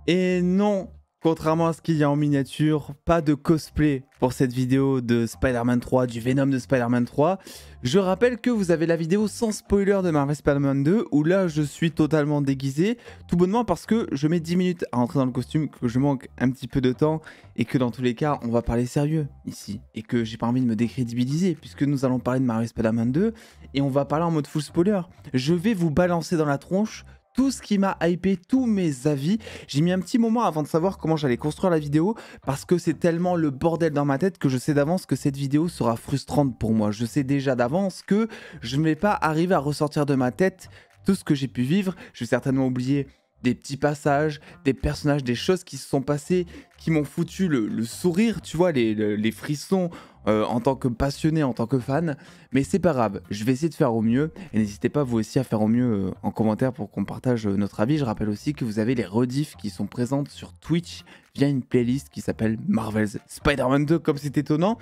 Et non, contrairement à ce qu'il y a en miniature, pas de cosplay pour cette vidéo de Spider-Man 3, du Venom de Spider-Man 3. Je rappelle que vous avez la vidéo sans spoiler de Marvel Spider-Man 2, où là je suis totalement déguisé, tout bonnement parce que je mets 10 minutes à entrer dans le costume, que je manque un petit peu de temps, et que dans tous les cas on va parler sérieux ici, et que j'ai pas envie de me décrédibiliser, puisque nous allons parler de Marvel Spider-Man 2, et on va parler en mode full spoiler. Je vais vous balancer dans la tronche tout ce qui m'a hypé, tous mes avis. J'ai mis un petit moment avant de savoir comment j'allais construire la vidéo parce que c'est tellement le bordel dans ma tête que je sais d'avance que cette vidéo sera frustrante pour moi. Je sais déjà d'avance que je ne vais pas arriver à ressortir de ma tête tout ce que j'ai pu vivre. Je vais certainement oublier des petits passages, des personnages, des choses qui se sont passées, qui m'ont foutu le sourire, tu vois, les frissons en tant que passionné, en tant que fan. Mais c'est pas grave, je vais essayer de faire au mieux. Et n'hésitez pas vous aussi à faire au mieux en commentaire pour qu'on partage notre avis. Je rappelle aussi que vous avez les rediffs qui sont présentes sur Twitch via une playlist qui s'appelle Marvel's Spider-Man 2, comme c'est étonnant.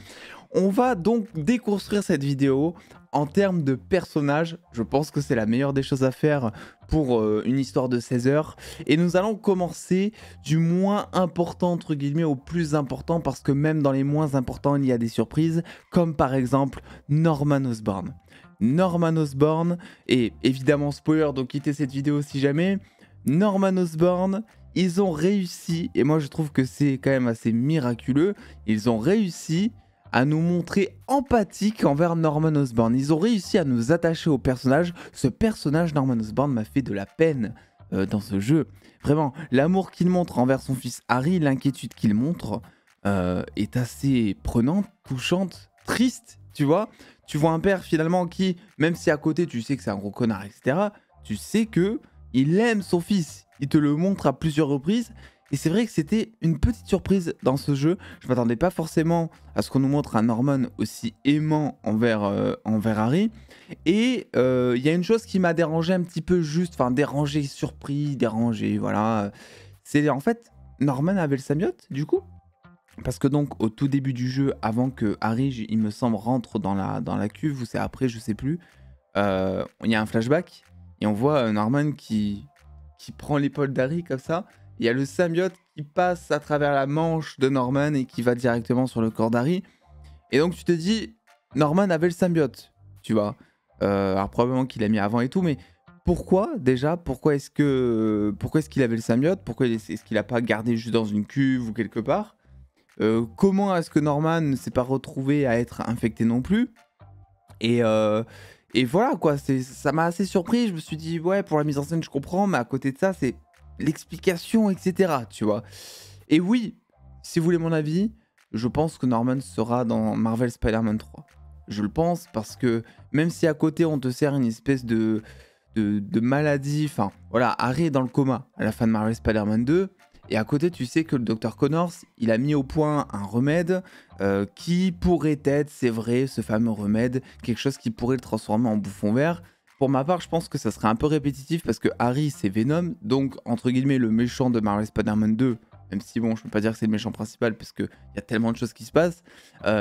On va donc déconstruire cette vidéo en termes de personnages. Je pense que c'est la meilleure des choses à faire pour une histoire de 16 heures. Et nous allons commencer du moins important entre guillemets au plus important, parce que même dans les moins importants il y a des surprises, comme par exemple Norman Osborn. Norman Osborn, et évidemment spoiler, donc quittez cette vidéo si jamais. Norman Osborn, ils ont réussi, et moi je trouve que c'est quand même assez miraculeux, ils ont réussi à nous montrer empathique envers Norman Osborn. Ils ont réussi à nous attacher au personnage. Ce personnage, Norman Osborn, m'a fait de la peine dans ce jeu. Vraiment, l'amour qu'il montre envers son fils Harry, l'inquiétude qu'il montre est assez prenante, touchante, triste, tu vois. Tu vois un père finalement qui, même si à côté tu sais que c'est un gros connard, etc., tu sais que il aime son fils. Il te le montre à plusieurs reprises. Et c'est vrai que c'était une petite surprise dans ce jeu. Je m'attendais pas forcément à ce qu'on nous montre un Norman aussi aimant envers Harry. Et il y a une chose qui m'a dérangé un petit peu juste, enfin dérangé, surpris, dérangé, voilà. C'est en fait, Norman avait le symbiote du coup. Parce que donc au tout début du jeu, avant que Harry, il me semble, rentre dans la cuve, ou c'est après, je sais plus, il y a un flashback et on voit Norman qui prend l'épaule d'Harry comme ça. Il y a le symbiote qui passe à travers la manche de Norman et qui va directement sur le corps d'Harry. Et donc tu te dis, Norman avait le symbiote, tu vois. Alors probablement qu'il l'a mis avant et tout, mais pourquoi déjà, pourquoi est-ce qu'il avait le symbiote? Pourquoi est-ce qu'il n'a pas gardé juste dans une cuve ou quelque part? Comment est-ce que Norman ne s'est pas retrouvé à être infecté non plus? Et voilà quoi, ça m'a assez surpris. Je me suis dit, ouais, pour la mise en scène, je comprends, mais à côté de ça, c'est l'explication, etc. Tu vois. Et oui, si vous voulez mon avis, je pense que Norman sera dans Marvel Spider-Man 3. Je le pense parce que même si à côté on te sert une espèce de maladie, enfin voilà, Harry est dans le coma à la fin de Marvel Spider-Man 2. Et à côté, tu sais que le Dr Connors, il a mis au point un remède qui pourrait être, c'est vrai, ce fameux remède, quelque chose qui pourrait le transformer en bouffon vert. Pour ma part, je pense que ça serait un peu répétitif parce que Harry, c'est Venom, donc entre guillemets le méchant de Marvel Spider-Man 2, même si bon, je peux pas dire que c'est le méchant principal parce qu'il y a tellement de choses qui se passent,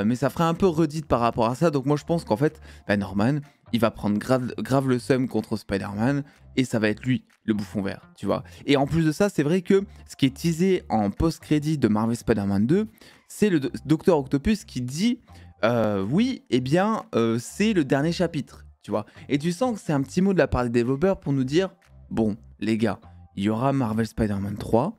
mais ça ferait un peu redite par rapport à ça, donc moi je pense qu'en fait, Norman, il va prendre grave le seum contre Spider-Man, et ça va être lui, le bouffon vert, tu vois. Et en plus de ça, c'est vrai que ce qui est teasé en post-crédit de Marvel Spider-Man 2, c'est le Docteur Octopus qui dit oui, eh bien, c'est le dernier chapitre, tu vois. Et tu sens que c'est un petit mot de la part des développeurs pour nous dire, bon, les gars, il y aura Marvel Spider-Man 3,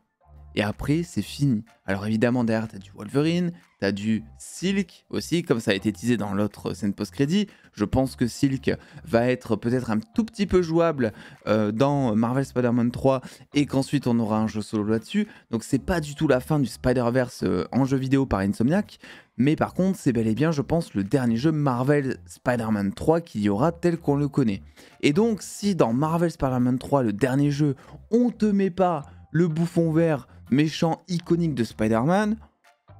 et après, c'est fini. Alors évidemment, derrière, t'as du Wolverine, t'as du Silk aussi, comme ça a été teasé dans l'autre scène post-crédit. Je pense que Silk va être peut-être un tout petit peu jouable dans Marvel Spider-Man 3, et qu'ensuite on aura un jeu solo là-dessus. Donc c'est pas du tout la fin du Spider-Verse en jeu vidéo par Insomniac. Mais par contre, c'est bel et bien, je pense, le dernier jeu Marvel Spider-Man 3 qu'il y aura tel qu'on le connaît. Et donc, si dans Marvel Spider-Man 3, le dernier jeu, on te met pas le bouffon vert méchant iconique de Spider-Man,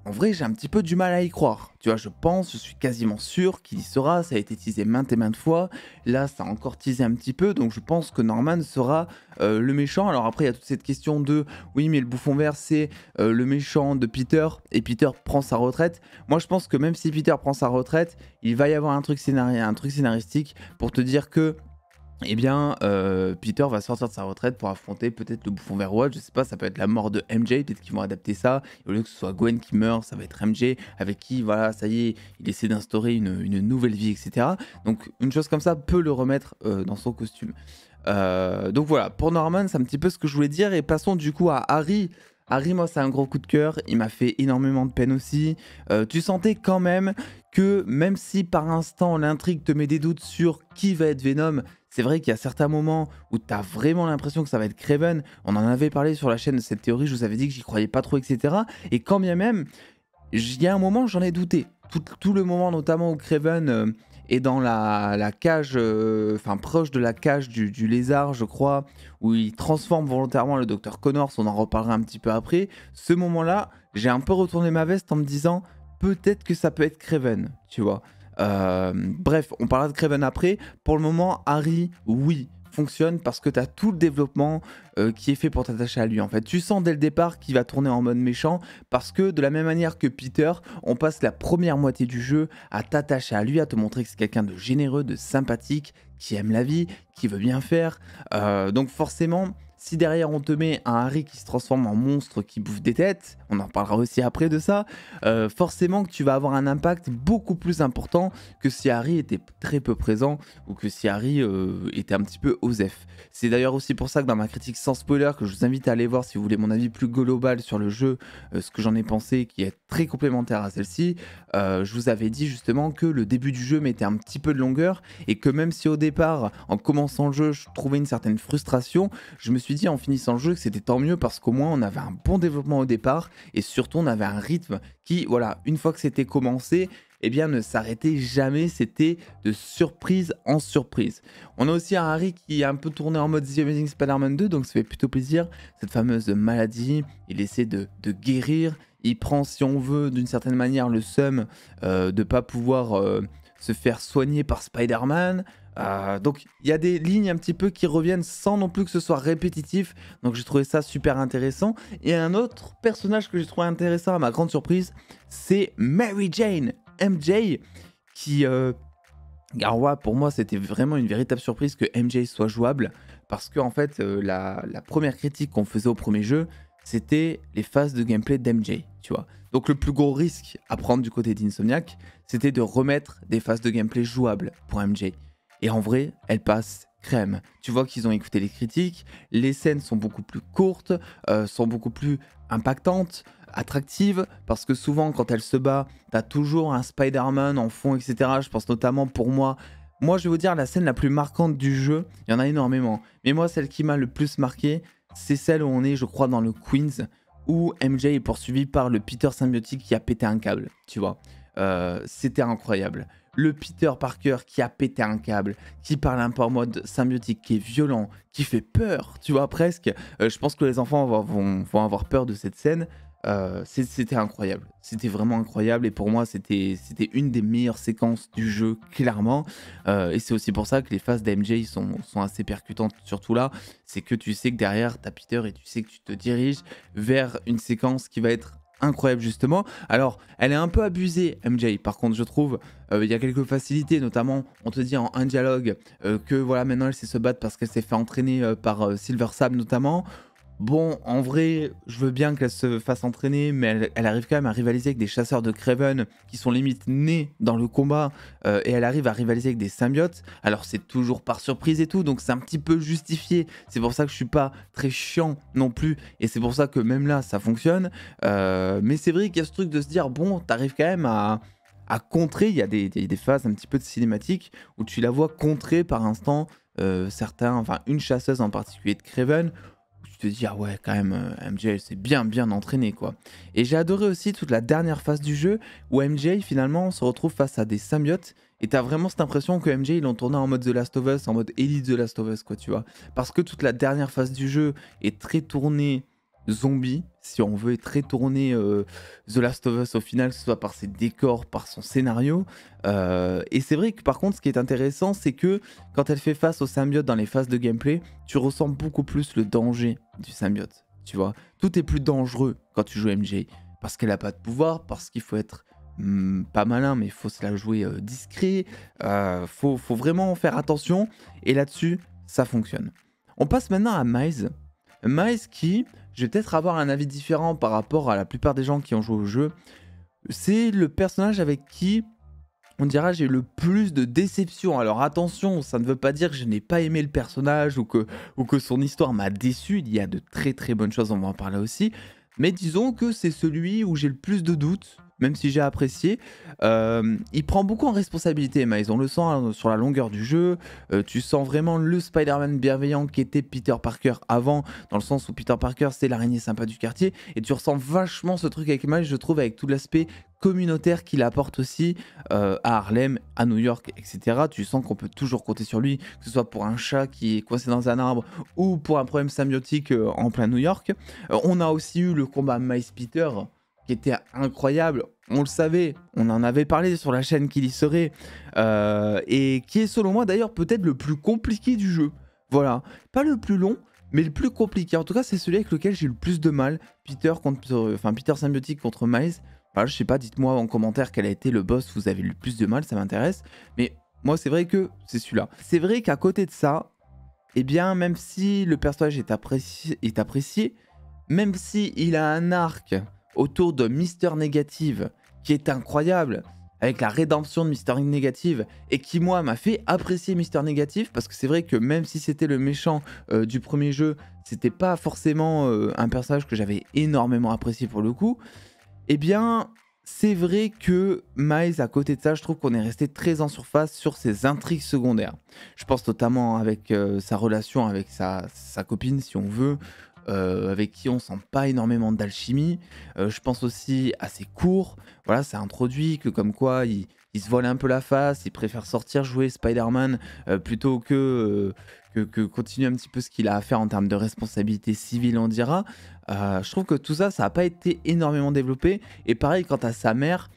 en vrai j'ai un petit peu du mal à y croire. Tu vois, je suis quasiment sûr qu'il y sera, ça a été teasé maintes et maintes fois, là ça a encore teasé un petit peu, donc je pense que Norman sera le méchant. Alors après il y a toute cette question de, oui mais le bouffon vert c'est le méchant de Peter, et Peter prend sa retraite. Moi je pense que même si Peter prend sa retraite, il va y avoir un truc scénaristique pour te dire que eh bien, Peter va sortir de sa retraite pour affronter peut-être le bouffon vert Watt, je sais pas, ça peut être la mort de MJ, peut-être qu'ils vont adapter ça, et au lieu que ce soit Gwen qui meurt, ça va être MJ, avec qui, voilà, ça y est, il essaie d'instaurer une nouvelle vie, etc. Donc une chose comme ça peut le remettre dans son costume. Donc voilà, pour Norman, c'est un petit peu ce que je voulais dire, et passons du coup à Harry. Harry, moi, c'est un gros coup de cœur, il m'a fait énormément de peine aussi. Tu sentais quand même que, même si par instant l'intrigue te met des doutes sur qui va être Venom, c'est vrai qu'il y a certains moments où tu as vraiment l'impression que ça va être Kraven. On en avait parlé sur la chaîne de cette théorie, je vous avais dit que j'y croyais pas trop, etc. Et quand bien même, il y a un moment, j'en ai douté. Tout le moment, notamment où Kraven est dans la cage, enfin proche de la cage du lézard, je crois, où il transforme volontairement le docteur Connors, on en reparlera un petit peu après. Ce moment-là, j'ai un peu retourné ma veste en me disant, peut-être que ça peut être Kraven, tu vois. Bref, on parlera de Kraven après. Pour le moment, Harry, oui, fonctionne parce que tu as tout le développement qui est fait pour t'attacher à lui. En fait, tu sens dès le départ qu'il va tourner en mode méchant parce que de la même manière que Peter, on passe la première moitié du jeu à t'attacher à lui, à te montrer que c'est quelqu'un de généreux, de sympathique, qui aime la vie, qui veut bien faire. Donc forcément, si derrière on te met un Harry qui se transforme en monstre qui bouffe des têtes, on en parlera aussi après de ça, forcément que tu vas avoir un impact beaucoup plus important que si Harry était très peu présent ou que si Harry était un petit peu osef. C'est d'ailleurs aussi pour ça que dans ma critique sans spoiler, que je vous invite à aller voir si vous voulez mon avis plus global sur le jeu, ce que j'en ai pensé qui est très complémentaire à celle-ci, je vous avais dit justement que le début du jeu mettait un petit peu de longueur et que même si au départ, en commençant le jeu, je trouvais une certaine frustration, je me suis dit en finissant le jeu que c'était tant mieux parce qu'au moins on avait un bon développement au départ et surtout on avait un rythme qui, voilà, une fois que c'était commencé, eh bien ne s'arrêtait jamais, c'était de surprise en surprise. On a aussi un Harry qui est un peu tourné en mode The Amazing Spider-Man 2, donc ça fait plutôt plaisir, cette fameuse maladie, il essaie de guérir, il prend si on veut d'une certaine manière le seum de ne pas pouvoir se faire soigner par Spider-Man. Donc il y a des lignes un petit peu qui reviennent sans non plus que ce soit répétitif, donc j'ai trouvé ça super intéressant. Et un autre personnage que j'ai trouvé intéressant à ma grande surprise, c'est Mary Jane, MJ, qui... alors ouais, pour moi c'était vraiment une véritable surprise que MJ soit jouable, parce que en fait la première critique qu'on faisait au premier jeu, c'était les phases de gameplay d'MJ, tu vois. Donc le plus gros risque à prendre du côté d'Insomniac, c'était de remettre des phases de gameplay jouables pour MJ. Et en vrai, elle passe crème. Tu vois qu'ils ont écouté les critiques, les scènes sont beaucoup plus courtes, sont beaucoup plus impactantes, attractives, parce que souvent quand elle se bat, t'as toujours un Spider-Man en fond, etc. Je pense notamment pour moi, je vais vous dire la scène la plus marquante du jeu, il y en a énormément, mais moi celle qui m'a le plus marqué, c'est celle où on est, je crois, dans le Queens, où MJ est poursuivi par le Peter symbiotique qui a pété un câble, tu vois. C'était incroyable. Le Peter Parker qui a pété un câble, qui parle un peu en mode symbiotique, qui est violent, qui fait peur, tu vois, presque. Je pense que les enfants vont avoir peur de cette scène. C'était incroyable. C'était vraiment incroyable et pour moi, c'était une des meilleures séquences du jeu, clairement. Et c'est aussi pour ça que les phases d'MJ sont assez percutantes, surtout là. C'est que tu sais que derrière, t'as Peter et tu sais que tu te diriges vers une séquence qui va être incroyable justement. Alors, elle est un peu abusée, MJ, par contre, je trouve. Il y a quelques facilités, notamment, on te dit en un dialogue que voilà, maintenant elle sait se battre parce qu'elle s'est fait entraîner par Silver Sam notamment. Bon, en vrai, je veux bien qu'elle se fasse entraîner, mais elle arrive quand même à rivaliser avec des chasseurs de Kraven qui sont limite nés dans le combat, et elle arrive à rivaliser avec des symbiotes. Alors c'est toujours par surprise et tout, donc c'est un petit peu justifié. C'est pour ça que je suis pas très chiant non plus, et c'est pour ça que même là, ça fonctionne. Mais c'est vrai qu'il y a ce truc de se dire, bon, t'arrives quand même à contrer. Il y a des phases un petit peu de cinématique où tu la vois contrer par instant une chasseuse en particulier de Kraven. Tu te dis, ah ouais, quand même, MJ, elle s'est bien entraînée, quoi. Et j'ai adoré aussi toute la dernière phase du jeu, où MJ, finalement, se retrouve face à des symbiotes, et t'as vraiment cette impression que MJ, ils l'ont tourné en mode The Last of Us, en mode Elite The Last of Us, quoi, tu vois. Parce que toute la dernière phase du jeu est très tournée zombie, si on veut, est très tournée The Last of Us au final, que ce soit par ses décors, par son scénario. Et c'est vrai que par contre, ce qui est intéressant, c'est que quand elle fait face aux symbiotes dans les phases de gameplay, tu ressens beaucoup plus le danger du symbiote, tu vois. Tout est plus dangereux quand tu joues MJ, parce qu'elle n'a pas de pouvoir, parce qu'il faut être pas malin, mais il faut se la jouer discret. Faut vraiment faire attention. Et là-dessus, ça fonctionne. On passe maintenant à Miles. Miles qui, je vais peut-être avoir un avis différent par rapport à la plupart des gens qui ont joué au jeu. C'est le personnage avec qui, on dira, j'ai eu le plus de déception. Alors attention, ça ne veut pas dire que je n'ai pas aimé le personnage ou que son histoire m'a déçu. Il y a de très très bonnes choses, on va en parler aussi. Mais disons que c'est celui où j'ai le plus de doutes, même si j'ai apprécié. Il prend beaucoup en responsabilité, Miles. On le sent hein, sur la longueur du jeu. Tu sens vraiment le Spider-Man bienveillant qui était Peter Parker avant, dans le sens où Peter Parker, c'est l'araignée sympa du quartier. Et tu ressens vachement ce truc avec Miles, je trouve, avec tout l'aspect communautaire qu'il apporte aussi à Harlem, à New York, etc. Tu sens qu'on peut toujours compter sur lui, que ce soit pour un chat qui est coincé dans un arbre ou pour un problème symbiotique en plein New York. On a aussi eu le combat Miles-Peter qui était incroyable, on le savait, on en avait parlé sur la chaîne qu'il y serait, et qui est selon moi d'ailleurs peut-être le plus compliqué du jeu. Voilà, pas le plus long, mais le plus compliqué. En tout cas, c'est celui avec lequel j'ai eu le plus de mal. Peter symbiotique contre Miles. Voilà, je sais pas, dites-moi en commentaire quel a été le boss où vous avez eu le plus de mal, ça m'intéresse. Mais moi, c'est vrai que c'est celui-là. C'est vrai qu'à côté de ça, eh bien, même si le personnage est apprécié, même si il a un arc autour de Mister Négative qui est incroyable, avec la rédemption de Mister Négative, et qui, moi, m'a fait apprécier Mister Négative, parce que c'est vrai que même si c'était le méchant du premier jeu, c'était pas forcément un personnage que j'avais énormément apprécié pour le coup, eh bien, c'est vrai que Miles, à côté de ça, je trouve qu'on est resté très en surface sur ses intrigues secondaires. Je pense notamment avec sa relation avec sa copine, si on veut, avec qui on sent pas énormément d'alchimie. Je pense aussi à ses cours. Voilà, ça introduit que comme quoi il se voile un peu la face, il préfère sortir jouer Spider-Man plutôt que continuer un petit peu ce qu'il a à faire en termes de responsabilité civile, on dira. Je trouve que tout ça, ça n'a pas été énormément développé. Et pareil, quant à sa mère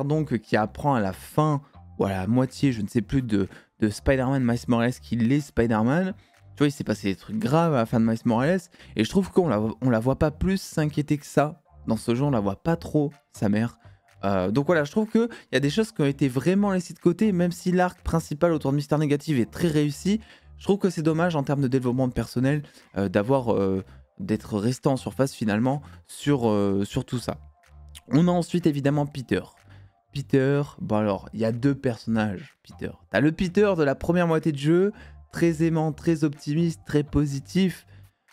donc qui apprend à la fin, ou à la moitié, je ne sais plus, de Spider-Man Miles Morales qu'il est Spider-Man. Tu vois, il s'est passé des trucs graves à la fin de Miles Morales, et je trouve qu'on la voit pas plus s'inquiéter que ça. Dans ce jeu, on la voit pas trop, sa mère. Donc voilà, je trouve qu'il y a des choses qui ont été vraiment laissées de côté, même si l'arc principal autour de Mister Négative est très réussi. Je trouve que c'est dommage en termes de développement de personnel d'être resté en surface finalement sur tout ça. On a ensuite évidemment Peter. Peter, bon alors, il y a deux personnages, Peter. T'as le Peter de la première moitié de jeu, très aimant, très optimiste, très positif.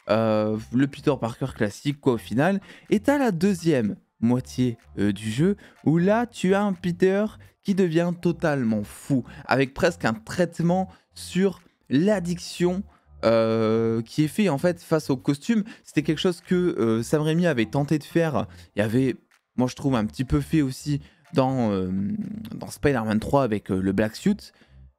Le Peter Parker classique quoi au final. Et t'as la deuxième moitié du jeu où là tu as un Peter qui devient totalement fou, avec presque un traitement sur l'addiction qui est fait en fait face au costume. C'était quelque chose que Sam Raimi avait tenté de faire. Il y avait, moi je trouve, un petit peu fait aussi dans Spider-Man 3 avec le Black Suit.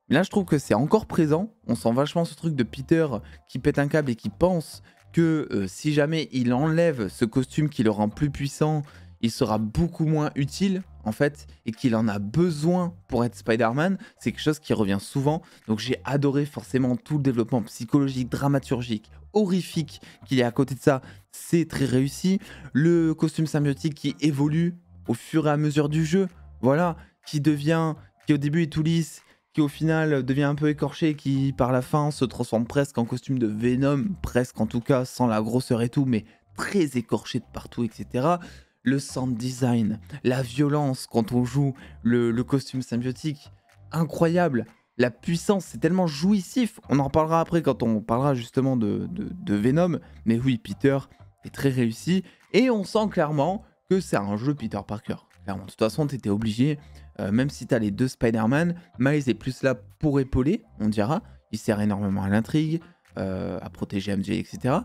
Mais là je trouve que c'est encore présent. On sent vachement ce truc de Peter qui pète un câble et qui pense que si jamais il enlève ce costume qui le rend plus puissant, il sera beaucoup moins utile en fait, et qu'il en a besoin pour être Spider-Man. C'est quelque chose qui revient souvent. Donc j'ai adoré forcément tout le développement psychologique, dramaturgique, horrifique qu'il y a à côté de ça. C'est très réussi. Le costume symbiotique qui évolue au fur et à mesure du jeu, voilà, qui au début est tout lisse, qui au final devient un peu écorché, qui par la fin se transforme presque en costume de Venom, presque en tout cas, sans la grosseur et tout, mais très écorché de partout, etc. Le sound design, la violence quand on joue le costume symbiotique, incroyable. La puissance, c'est tellement jouissif. On en reparlera après quand on parlera justement de Venom. Mais oui, Peter est très réussi. Et on sent clairement que c'est un jeu Peter Parker. Clairement, de toute façon, tu étais obligé, même si tu as les deux Spider-Man, Miles est plus là pour épauler, on dira. Il sert énormément à l'intrigue, à protéger MJ, etc.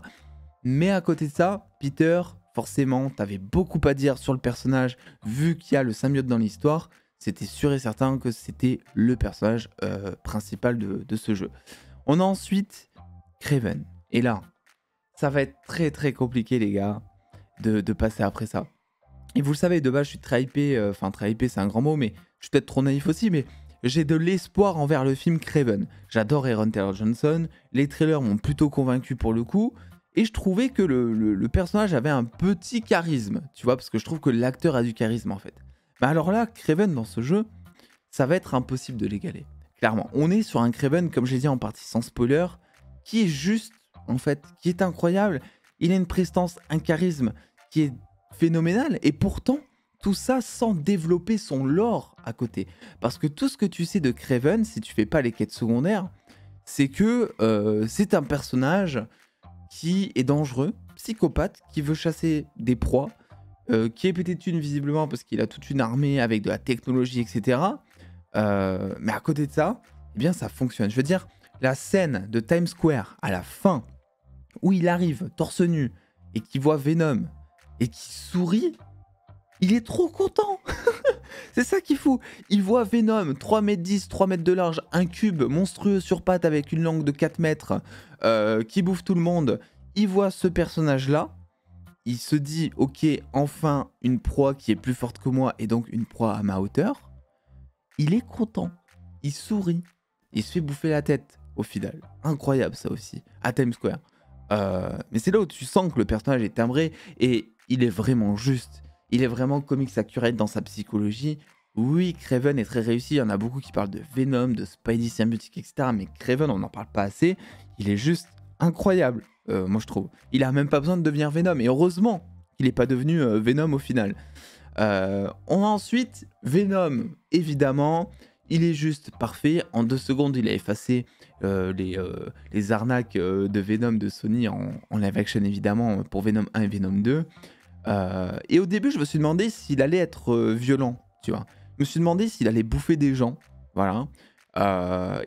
Mais à côté de ça, Peter, forcément, t'avais beaucoup à dire sur le personnage, vu qu'il y a le symbiote dans l'histoire. C'était sûr et certain que c'était le personnage principal de ce jeu. On a ensuite Kraven. Et là, ça va être très très compliqué les gars, de passer après ça. Et vous le savez, de base, je suis très hypé, très hypé c'est un grand mot, mais je suis peut-être trop naïf aussi, mais j'ai de l'espoir envers le film Kraven. J'adore Aaron Taylor Johnson, les trailers m'ont plutôt convaincu pour le coup, et je trouvais que le personnage avait un petit charisme, tu vois, parce que je trouve que l'acteur a du charisme en fait. Mais alors là, Kraven dans ce jeu, ça va être impossible de l'égaler. Clairement, on est sur un Kraven, comme j'ai dit en partie sans spoiler, qui est juste, en fait, qui est incroyable. Il a une prestance, un charisme qui est phénoménal. Et pourtant, tout ça sans développer son lore à côté. Parce que tout ce que tu sais de Kraven, si tu fais pas les quêtes secondaires, c'est que c'est un personnage qui est dangereux, psychopathe, qui veut chasser des proies, qui est peut-être une visiblement parce qu'il a toute une armée avec de la technologie, etc. Mais à côté de ça, eh bien ça fonctionne. Je veux dire, la scène de Times Square à la fin, où il arrive torse nu et qui voit Venom et qui sourit, il est trop content. C'est ça qui est fou. Il voit Venom, 3m10, 3 mètres de large, un cube monstrueux sur pattes avec une langue de 4 mètres, qui bouffe tout le monde. Il voit ce personnage-là. Il se dit, ok, enfin une proie qui est plus forte que moi et donc une proie à ma hauteur. Il est content. Il sourit. Il se fait bouffer la tête au final. Incroyable ça aussi, à Times Square. Mais c'est là où tu sens que le personnage est timbré et il est vraiment juste. Il est vraiment comics accurate dans sa psychologie. Oui, Kraven est très réussi. Il y en a beaucoup qui parlent de Venom, de Spidey symbiotique, etc. Mais Kraven, on n'en parle pas assez. Il est juste incroyable, moi je trouve. Il a même pas besoin de devenir Venom. Et heureusement qu'il n'est pas devenu Venom au final. On a ensuite Venom, évidemment. Il est juste parfait. En 2 secondes, il a effacé les arnaques de Venom de Sony en live action, évidemment, pour Venom 1 et Venom 2. Et au début, je me suis demandé s'il allait être violent, tu vois. Je me suis demandé s'il allait bouffer des gens, voilà.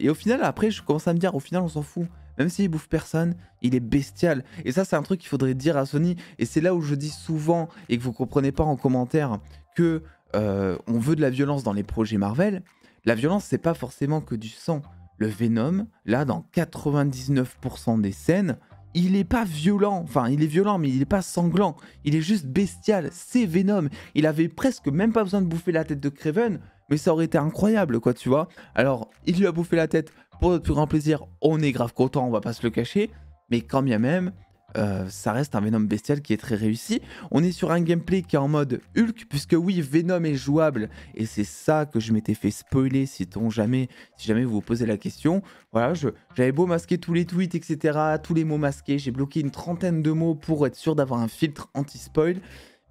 Et au final, après, je commence à me dire, au final, on s'en fout. Même s'il bouffe personne, il est bestial. Et ça, c'est un truc qu'il faudrait dire à Sony. Et c'est là où je dis souvent, et que vous comprenez pas en commentaire, que on veut de la violence dans les projets Marvel. La violence, c'est pas forcément que du sang. Le Venom, là, dans 99% des scènes, il est pas violent. Enfin, il est violent, mais il est pas sanglant. Il est juste bestial. C'est Venom. Il avait presque même pas besoin de bouffer la tête de Kraven, mais ça aurait été incroyable, quoi, tu vois. Alors, il lui a bouffé la tête pour notre plus grand plaisir. On est grave content, on va pas se le cacher. Mais quand bien même, ça reste un Venom bestial qui est très réussi. On est sur un gameplay qui est en mode Hulk, puisque oui, Venom est jouable. Et c'est ça que je m'étais fait spoiler si jamais vous vous posez la question. Voilà, j'avais beau masquer tous les tweets, etc., tous les mots masqués. J'ai bloqué une trentaine de mots pour être sûr d'avoir un filtre anti-spoil.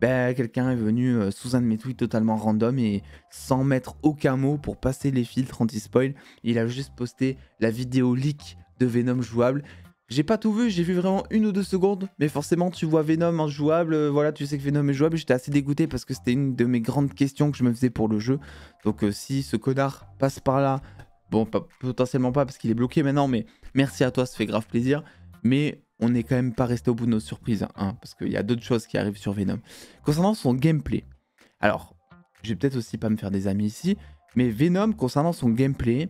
Ben, quelqu'un est venu sous un de mes tweets totalement random et sans mettre aucun mot pour passer les filtres anti-spoil. Il a juste posté la vidéo leak de Venom jouable. J'ai pas tout vu, j'ai vu vraiment 1 ou 2 secondes, mais forcément tu vois Venom en jouable, voilà, tu sais que Venom est jouable, j'étais assez dégoûté parce que c'était une de mes grandes questions que je me faisais pour le jeu. Donc si ce connard passe par là, bon, potentiellement pas parce qu'il est bloqué maintenant, mais merci à toi, ça fait grave plaisir. Mais on n'est quand même pas resté au bout de nos surprises, hein, parce qu'il y a d'autres choses qui arrivent sur Venom. Concernant son gameplay, alors, je vais peut-être aussi pas me faire des amis ici, mais Venom, concernant son gameplay,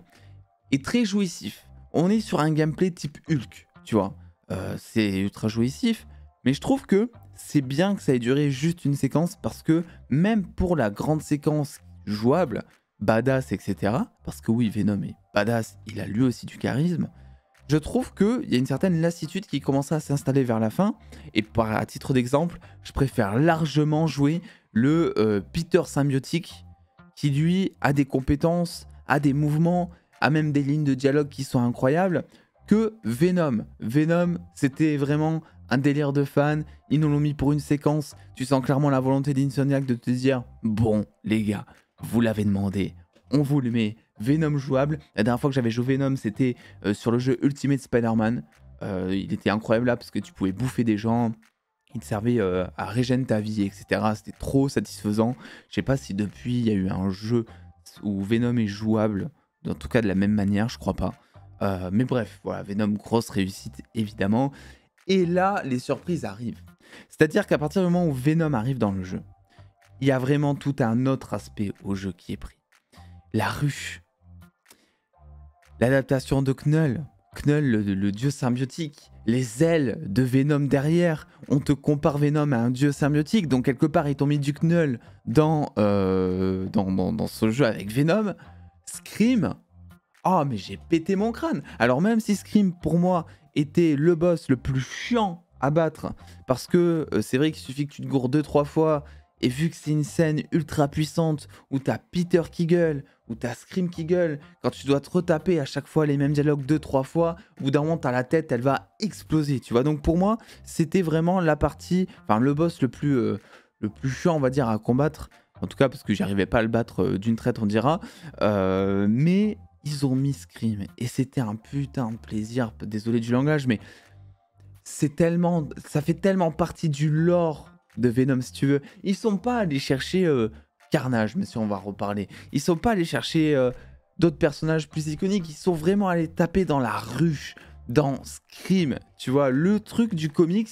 est très jouissif. On est sur un gameplay type Hulk. Tu vois, c'est ultra jouissif, mais je trouve que c'est bien que ça ait duré juste une séquence parce que même pour la grande séquence jouable, badass, etc., parce que oui, Venom est badass, il a lui aussi du charisme, je trouve qu'il y a une certaine lassitude qui commençait à s'installer vers la fin, et à titre d'exemple, je préfère largement jouer le Peter symbiotique qui lui a des compétences, a des mouvements, a même des lignes de dialogue qui sont incroyables, que Venom. Venom, c'était vraiment un délire de fan. Ils nous l'ont mis pour une séquence. Tu sens clairement la volonté d'Insomniac de te dire bon, les gars, vous l'avez demandé. On vous le met. Venom jouable. La dernière fois que j'avais joué Venom, c'était sur le jeu Ultimate Spider-Man. Il était incroyable là parce que tu pouvais bouffer des gens. Il te servait à régénérer ta vie, etc. C'était trop satisfaisant. Je sais pas si depuis il y a eu un jeu où Venom est jouable. En tout cas de la même manière, je crois pas. Mais bref, voilà, Venom, grosse réussite évidemment. Et là, les surprises arrivent. C'est-à-dire qu'à partir du moment où Venom arrive dans le jeu, il y a vraiment tout un autre aspect au jeu qui est pris. La ruche. L'adaptation de Knull. Knull, le dieu symbiotique. Les ailes de Venom derrière. On te compare Venom à un dieu symbiotique. Donc quelque part, ils t'ont mis du Knull dans ce jeu avec Venom. Scream. Oh, mais j'ai pété mon crâne. Alors même si Scream, pour moi, était le boss le plus chiant à battre, parce que c'est vrai qu'il suffit que tu te gourres 2-3 fois et vu que c'est une scène ultra puissante où t'as Peter qui gueule, où t'as Scream qui gueule, quand tu dois te retaper à chaque fois les mêmes dialogues 2-3 fois, au bout d'un moment t'as la tête, elle va exploser, tu vois. Donc pour moi, c'était vraiment la partie, enfin le boss le plus chiant, on va dire, à combattre. En tout cas, parce que j'arrivais pas à le battre d'une traite, on dira. Mais ils ont mis Scream et c'était un putain de plaisir. Désolé du langage, mais c'est tellement, ça fait tellement partie du lore de Venom, si tu veux. Ils sont pas allés chercher Carnage, mais si on va reparler. Ils sont pas allés chercher d'autres personnages plus iconiques. Ils sont vraiment allés taper dans la ruche, dans Scream. Tu vois, le truc du comics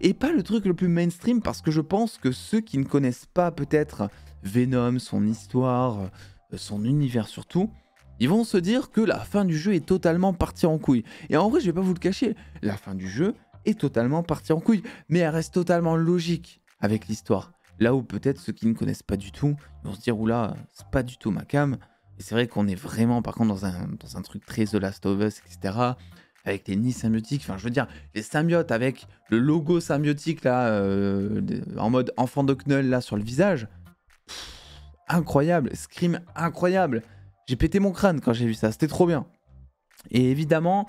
et pas le truc le plus mainstream, parce que je pense que ceux qui ne connaissent pas peut-être Venom, son histoire, son univers surtout, ils vont se dire que la fin du jeu est totalement partie en couille. Et en vrai, je vais pas vous le cacher, la fin du jeu est totalement partie en couille, mais elle reste totalement logique avec l'histoire. Là où peut-être ceux qui ne connaissent pas du tout, ils vont se dire, oula, c'est pas du tout ma cam. Et c'est vrai qu'on est vraiment par contre dans un truc très The Last of Us, etc. Avec les nids symbiotiques, enfin je veux dire, les symbiotes avec le logo symbiotique là, en mode enfant de Knull là sur le visage. Incroyable, Scream incroyable. J'ai pété mon crâne quand j'ai vu ça, c'était trop bien. Et évidemment,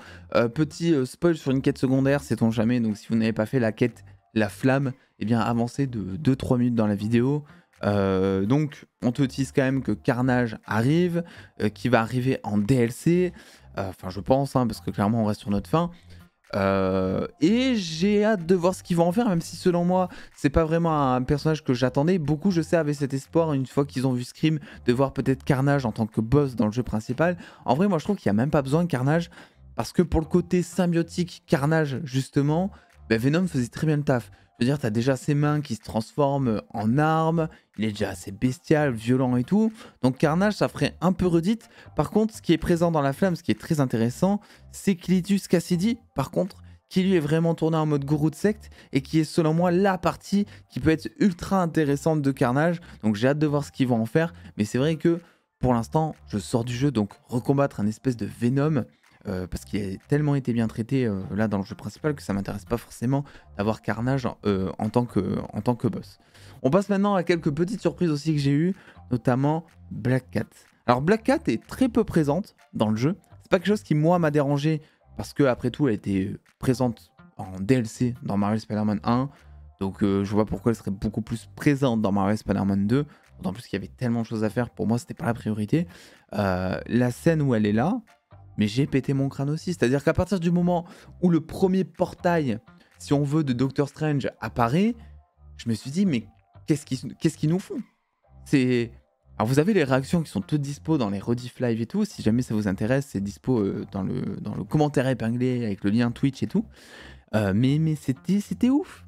petit spoil sur une quête secondaire, sait-on jamais, donc si vous n'avez pas fait la quête La Flamme, eh bien avancez de 2-3 minutes dans la vidéo. Donc on te tease quand même que Carnage arrive, qui va arriver en DLC, enfin je pense, hein, parce que clairement on reste sur notre fin. Et j'ai hâte de voir ce qu'ils vont en faire, même si selon moi c'est pas vraiment un personnage que j'attendais. Beaucoup, je sais, avaient cet espoir une fois qu'ils ont vu Scream de voir peut-être Carnage en tant que boss dans le jeu principal. En vrai, moi je trouve qu'il n'y a même pas besoin de Carnage, parce que pour le côté symbiotique Carnage justement, bah, Venom faisait très bien le taf. Je veux dire, t'as déjà ses mains qui se transforment en armes, il est déjà assez bestial, violent et tout. Donc Carnage, ça ferait un peu redite. Par contre, ce qui est présent dans la flamme, ce qui est très intéressant, c'est Cletus Cassidy, par contre, qui lui est vraiment tourné en mode gourou de secte et qui est selon moi la partie qui peut être ultra intéressante de Carnage. Donc j'ai hâte de voir ce qu'ils vont en faire. Mais c'est vrai que pour l'instant, je sors du jeu, donc recombattre un espèce de Venom, parce qu'il a tellement été bien traité là dans le jeu principal que ça m'intéresse pas forcément d'avoir Carnage en tant que boss. On passe maintenant à quelques petites surprises aussi que j'ai eues, notamment Black Cat. Alors Black Cat est très peu présente dans le jeu. C'est pas quelque chose qui moi m'a dérangé parce que après tout elle était présente en DLC dans Marvel Spider-Man 1. Donc je vois pourquoi elle serait beaucoup plus présente dans Marvel Spider-Man 2. D'autant plus qu'il y avait tellement de choses à faire, pour moi c'était pas la priorité. La scène où elle est là, mais j'ai pété mon crâne aussi. C'est-à-dire qu'à partir du moment où le premier portail, si on veut, de Doctor Strange apparaît, je me suis dit, mais qu'est-ce qu'ils nous font? Alors vous avez les réactions qui sont toutes dispo dans les rediff live et tout. Si jamais ça vous intéresse, c'est dispo dans le commentaire épinglé avec le lien Twitch et tout. Mais c'était ouf.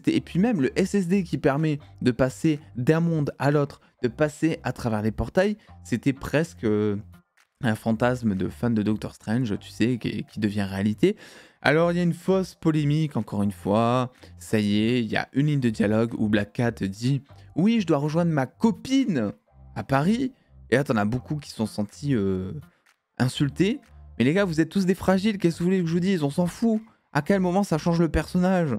Et puis même le SSD qui permet de passer d'un monde à l'autre, de passer à travers les portails, c'était presque un fantasme de fan de Doctor Strange, tu sais, qui devient réalité. Alors il y a une fausse polémique, encore une fois. Ça y est, il y a une ligne de dialogue où Black Cat dit « Oui, je dois rejoindre ma copine à Paris ». Et là, t'en as beaucoup qui se sont sentis insultés. Mais les gars, vous êtes tous des fragiles, qu'est-ce que vous voulez que je vous dise? On s'en fout. À quel moment ça change le personnage?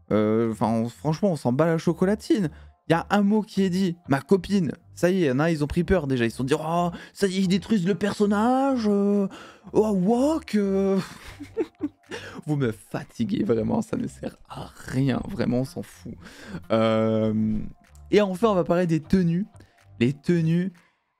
Franchement, on s'en bat la chocolatine. Il y a un mot qui est dit, ma copine. Ça y est, ils ont pris peur déjà. Ils se sont dit, oh, ça y est, ils détruisent le personnage. Oh, walk. Vous me fatiguez vraiment, ça ne sert à rien. Vraiment, on s'en fout. Et enfin, on va parler des tenues. Les tenues.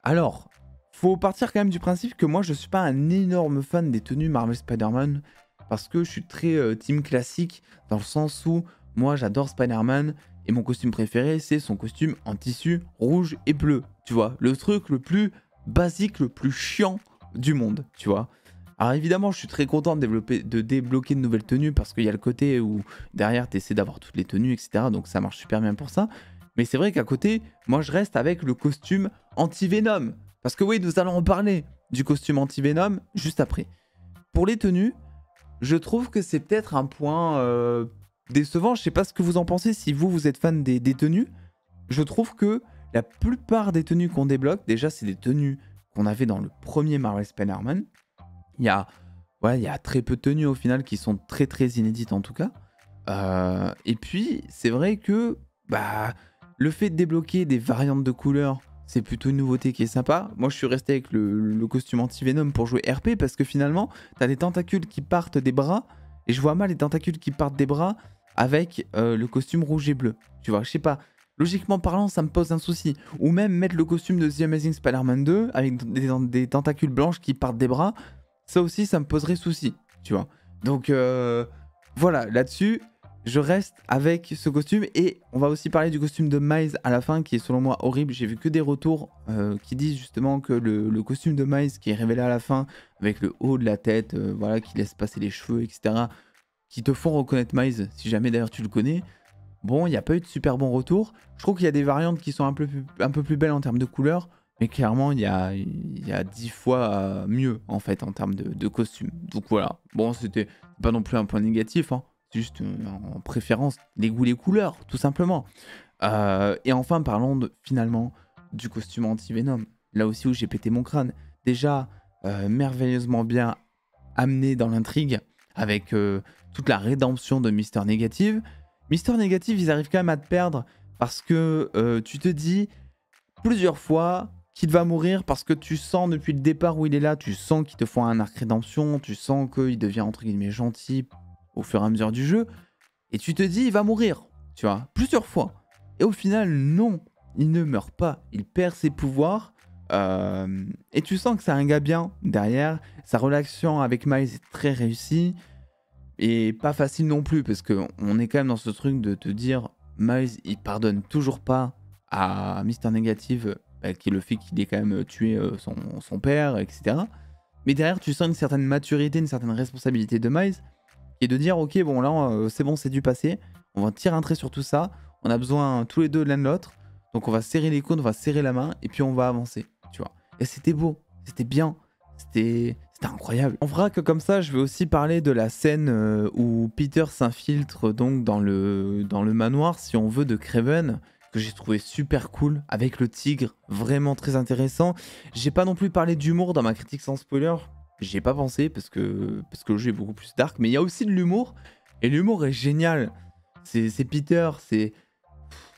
Alors, faut partir quand même du principe que moi, je suis pas un énorme fan des tenues Marvel Spider-Man. Parce que je suis très team classique, dans le sens où moi, j'adore Spider-Man. Et mon costume préféré, c'est son costume en tissu rouge et bleu. Tu vois, le truc le plus basique, le plus chiant du monde, tu vois. Alors évidemment, je suis très content de débloquer de nouvelles tenues parce qu'il y a le côté où derrière, tu essaies d'avoir toutes les tenues, etc. Donc ça marche super bien pour ça. Mais c'est vrai qu'à côté, moi, je reste avec le costume anti-Venom. Parce que oui, nous allons en parler du costume anti-Venom juste après. Pour les tenues, je trouve que c'est peut-être un point décevant. Je sais pas ce que vous en pensez si vous êtes fan des tenues. Je trouve que la plupart des tenues qu'on débloque, déjà c'est des tenues qu'on avait dans le premier Marvel Spider-Man. Il y a très peu de tenues au final qui sont très très inédites en tout cas. Et puis c'est vrai que Le fait de débloquer des variantes de couleurs, c'est plutôt une nouveauté qui est sympa. Moi, je suis resté avec le costume anti-venom pour jouer RP parce que finalement, t'as des tentacules qui partent des bras et je vois mal les tentacules qui partent des bras avec le costume rouge et bleu. Tu vois, je sais pas. Logiquement parlant, ça me pose un souci. Ou même mettre le costume de The Amazing Spider-Man 2 avec des tentacules blanches qui partent des bras. Ça aussi, ça me poserait souci. Tu vois. Donc, voilà, là-dessus, je reste avec ce costume. Et on va aussi parler du costume de Miles à la fin, qui est selon moi horrible. J'ai vu que des retours qui disent justement que le costume de Miles qui est révélé à la fin, avec le haut de la tête, voilà, qui laisse passer les cheveux, etc., qui te font reconnaître Miles, si jamais d'ailleurs tu le connais. Bon, il n'y a pas eu de super bons retours. Je trouve qu'il y a des variantes qui sont un peu plus belles en termes de couleurs, mais clairement, il y a 10 fois mieux, en fait, en termes de costumes. Donc voilà. Bon, c'était pas non plus un point négatif, hein. C'est juste en préférence, les goûts, les couleurs, tout simplement. Et enfin, parlons finalement du costume anti-Venom. Là aussi où j'ai pété mon crâne. Déjà, merveilleusement bien amené dans l'intrigue, avec toute la rédemption de Mister Négative. Mister Négative, ils arrivent quand même à te perdre parce que tu te dis plusieurs fois qu'il va mourir parce que tu sens depuis le départ où il est là, tu sens qu'ils te font un arc rédemption, tu sens qu'il devient entre guillemets gentil au fur et à mesure du jeu, et tu te dis il va mourir, tu vois, plusieurs fois. Et au final, non, il ne meurt pas, il perd ses pouvoirs, et tu sens que c'est un gars bien derrière, sa relation avec Miles est très réussie, et pas facile non plus, parce qu'on est quand même dans ce truc de te dire, Miles, il pardonne toujours pas à Mister Négative, qui est le fait qu'il ait quand même tué son père, etc. Mais derrière, tu sens une certaine maturité, une certaine responsabilité de Miles, qui est de dire, ok, bon là, c'est bon, c'est du passé, on va tirer un trait sur tout ça, on a besoin tous les deux l'un de l'autre, donc on va serrer les coudes, on va serrer la main, et puis on va avancer, tu vois. Et c'était beau, c'était bien, c'était incroyable. On fera que comme ça, je vais aussi parler de la scène où Peter s'infiltre donc dans le manoir, si on veut, de Kraven, que j'ai trouvé super cool, avec le tigre, vraiment très intéressant. J'ai pas non plus parlé d'humour dans ma critique sans spoiler, j'y ai pas pensé, parce que le jeu est beaucoup plus dark, mais il y a aussi de l'humour, et l'humour est génial. C'est Peter, c'est...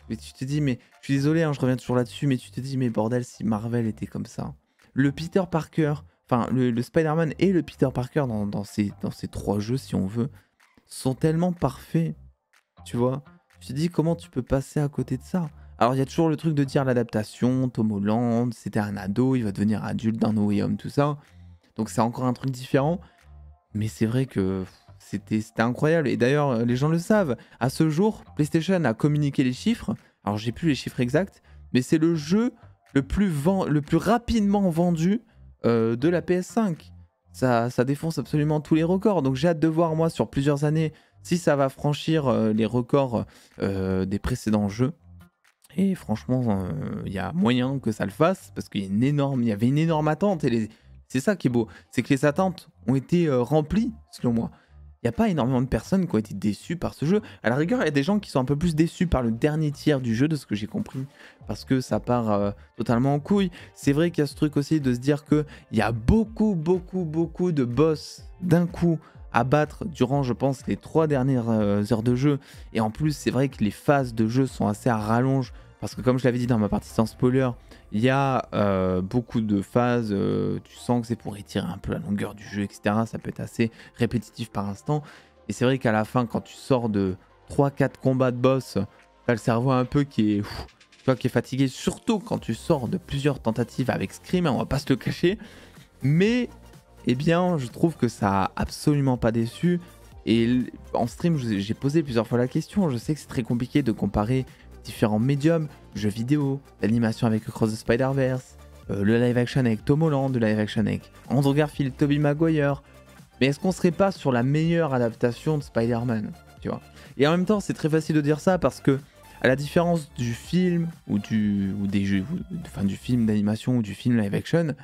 Mais tu te dis, mais je suis désolé, hein, je reviens toujours là-dessus, mais tu te dis, mais bordel, si Marvel était comme ça. Le Peter Parker, enfin le Spider-Man et le Peter Parker dans ces 3 jeux, si on veut, sont tellement parfaits, tu vois. Tu te dis, comment tu peux passer à côté de ça? Alors il y a toujours le truc de dire l'adaptation, Tom Holland, c'était un ado, il va devenir adulte dans No Way Home, tout ça. Donc c'est encore un truc différent, mais c'est vrai que c'était incroyable. Et d'ailleurs, les gens le savent, à ce jour, PlayStation a communiqué les chiffres, alors j'ai plus les chiffres exacts, mais c'est le jeu le plus rapidement vendu de la PS5. Ça défonce absolument tous les records, donc j'ai hâte de voir, moi, sur plusieurs années, si ça va franchir les records des précédents jeux. Et franchement, il y a moyen que ça le fasse, parce qu'il y avait une énorme attente, et c'est ça qui est beau, c'est que les attentes ont été remplies, selon moi. Il n'y a pas énormément de personnes qui ont été déçues par ce jeu. À la rigueur, il y a des gens qui sont un peu plus déçus par le dernier tiers du jeu, de ce que j'ai compris, parce que ça part totalement en couille. C'est vrai qu'il y a ce truc aussi de se dire qu'il y a beaucoup de boss d'un coup à battre durant, je pense, les 3 dernières heures de jeu. Et en plus, c'est vrai que les phases de jeu sont assez à rallonge, parce que comme je l'avais dit dans ma partie sans spoiler, il y a beaucoup de phases, tu sens que c'est pour étirer un peu la longueur du jeu, etc. Ça peut être assez répétitif par instant. Et c'est vrai qu'à la fin, quand tu sors de 3-4 combats de boss, t'as le cerveau un peu qui est fatigué, surtout quand tu sors de plusieurs tentatives avec Scream, hein, on va pas se le cacher. Mais, eh bien, je trouve que ça a absolument pas déçu. Et en stream, j'ai posé plusieurs fois la question. Je sais que c'est très compliqué de comparer différents médiums, jeux vidéo, l'animation avec Across the Spider-Verse, le live action avec Tom Holland, le live action avec Andrew Garfield, Tobey Maguire. Mais est-ce qu'on serait pas sur la meilleure adaptation de Spider-Man, tu vois? Et en même temps, c'est très facile de dire ça parce que, à la différence du film du film d'animation ou du film live action,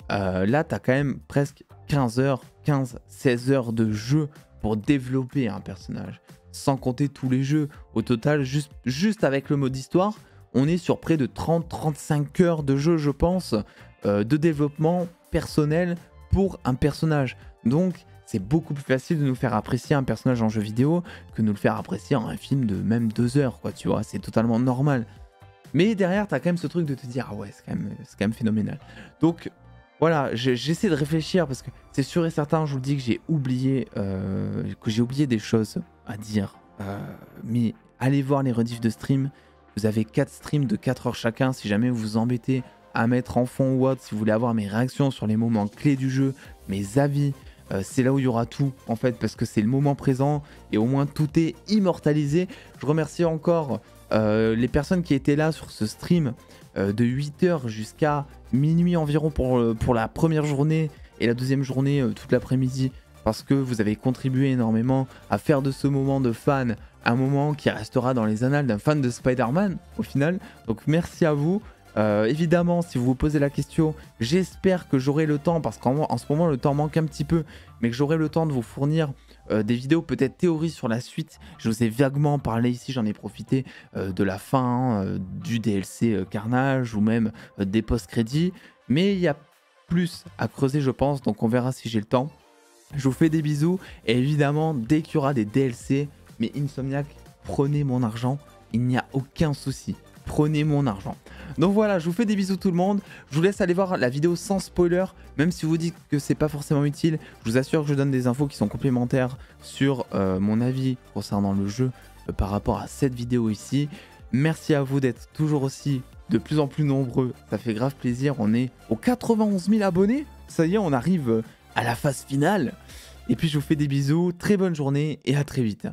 là, t'as quand même presque 16 heures de jeu pour développer un personnage. Sans compter tous les jeux. Au total, juste avec le mode histoire, on est sur près de 30-35 heures de jeu, je pense, de développement personnel pour un personnage. Donc, c'est beaucoup plus facile de nous faire apprécier un personnage en jeu vidéo que de nous le faire apprécier en un film de même 2 heures, quoi, tu vois, c'est totalement normal. Mais derrière, tu as quand même ce truc de te dire, ah ouais, c'est quand même phénoménal. Donc voilà, j'essaie de réfléchir parce que c'est sûr et certain, je vous le dis, que j'ai oublié des choses à dire. Mais allez voir les rediffs de stream. Vous avez 4 streams de 4 heures chacun. Si jamais vous vous embêtez à mettre en fond ou autre, si vous voulez avoir mes réactions sur les moments clés du jeu, mes avis, c'est là où il y aura tout en fait, parce que c'est le moment présent et au moins tout est immortalisé. Je remercie encore les personnes qui étaient là sur ce stream de 8h jusqu'à minuit environ pour la première journée et la deuxième journée toute l'après-midi, parce que vous avez contribué énormément à faire de ce moment de fan un moment qui restera dans les annales d'un fan de Spider-Man au final. Donc merci à vous. Évidemment, si vous vous posez la question, j'espère que j'aurai le temps, parce qu'en ce moment le temps manque un petit peu, mais que j'aurai le temps de vous fournir des vidéos peut-être théories sur la suite. Je vous ai vaguement parlé ici, j'en ai profité de la fin du DLC Carnage ou même des post-crédits, mais il y a plus à creuser je pense, donc on verra si j'ai le temps. Je vous fais des bisous et évidemment dès qu'il y aura des DLC, mais Insomniac, prenez mon argent, il n'y a aucun souci. Prenez mon argent. Donc voilà, je vous fais des bisous tout le monde. Je vous laisse aller voir la vidéo sans spoiler. Même si vous dites que c'est pas forcément utile, je vous assure que je donne des infos qui sont complémentaires sur mon avis concernant le jeu par rapport à cette vidéo ici. Merci à vous d'être toujours aussi de plus en plus nombreux. Ça fait grave plaisir. On est aux 91 000 abonnés. Ça y est, on arrive à la phase finale. Et puis je vous fais des bisous. Très bonne journée et à très vite.